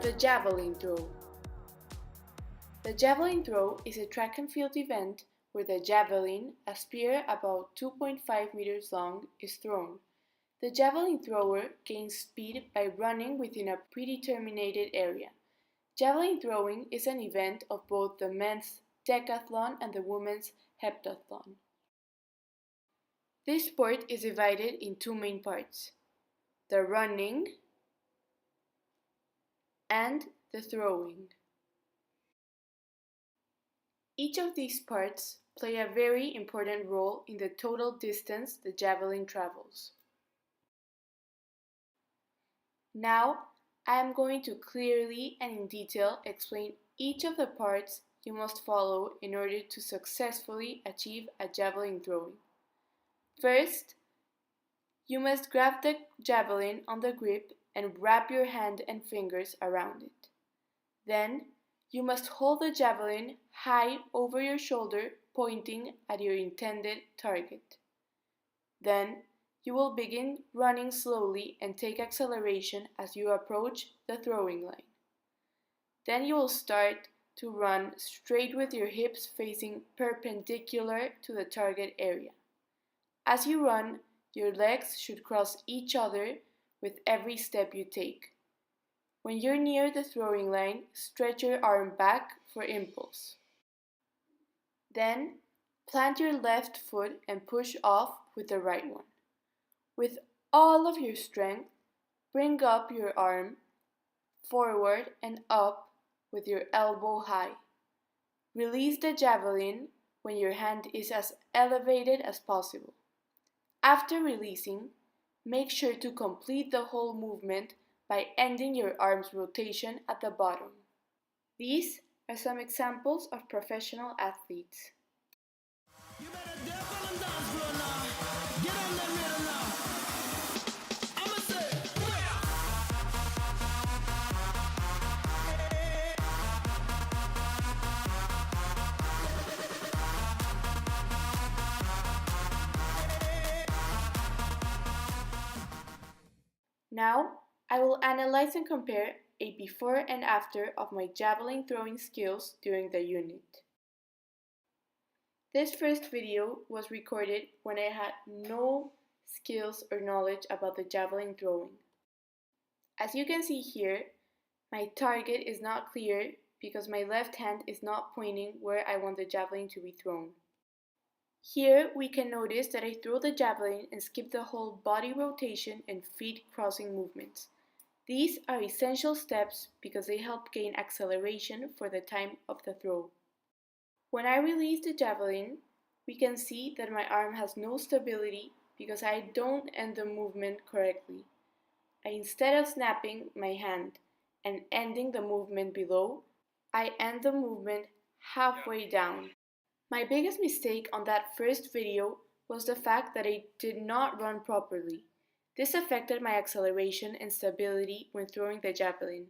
The javelin throw. The javelin throw is a track and field event where the javelin, a spear about 2.5 meters long, is thrown. The javelin thrower gains speed by running within a predetermined area. Javelin throwing is an event of both the men's decathlon and the women's heptathlon. This sport is divided in two main parts: the running and the throwing. Each of these parts play a very important role in the total distance the javelin travels. Now, I am going to clearly and in detail explain each of the parts you must follow in order to successfully achieve a javelin throwing. First, you must grab the javelin on the grip and wrap your hand and fingers around it. Then, you must hold the javelin high over your shoulder, pointing at your intended target. Then, you will begin running slowly and take acceleration as you approach the throwing line. Then you will start to run straight with your hips facing perpendicular to the target area. As you run, your legs should cross each other with every step you take. When you're near the throwing line, stretch your arm back for impulse. Then, plant your left foot and push off with the right one. With all of your strength, bring up your arm forward and up with your elbow high. Release the javelin when your hand is as elevated as possible. After releasing, make sure to complete the whole movement by ending your arm's rotation at the bottom. These are some examples of professional athletes. Now, I will analyze and compare a before and after of my javelin throwing skills during the unit. This first video was recorded when I had no skills or knowledge about the javelin throwing. As you can see here, my target is not clear because my left hand is not pointing where I want the javelin to be thrown. Here we can notice that I throw the javelin and skip the whole body rotation and feet crossing movements. These are essential steps because they help gain acceleration for the time of the throw. When I release the javelin, we can see that my arm has no stability because I don't end the movement correctly. Instead of snapping my hand and ending the movement below, I end the movement halfway down. My biggest mistake on that first video was the fact that I did not run properly. This affected my acceleration and stability when throwing the javelin.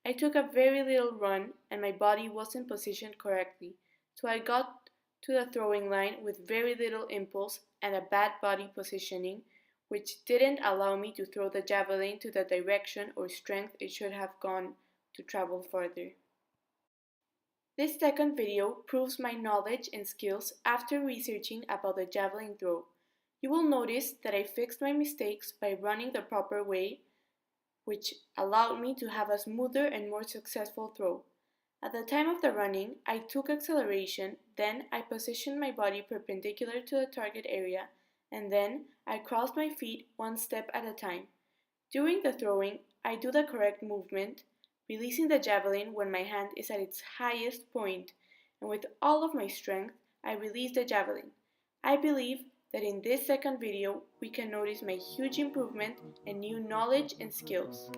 I took a very little run and my body wasn't positioned correctly, so I got to the throwing line with very little impulse and a bad body positioning, which didn't allow me to throw the javelin to the direction or strength it should have gone to travel further. This second video proves my knowledge and skills after researching about the javelin throw. You will notice that I fixed my mistakes by running the proper way, which allowed me to have a smoother and more successful throw. At the time of the running, I took acceleration, then I positioned my body perpendicular to the target area, and then I crossed my feet one step at a time. During the throwing, I do the correct movement, releasing the javelin when my hand is at its highest point, and with all of my strength, I release the javelin. I believe that in this second video, we can notice my huge improvement and new knowledge and skills.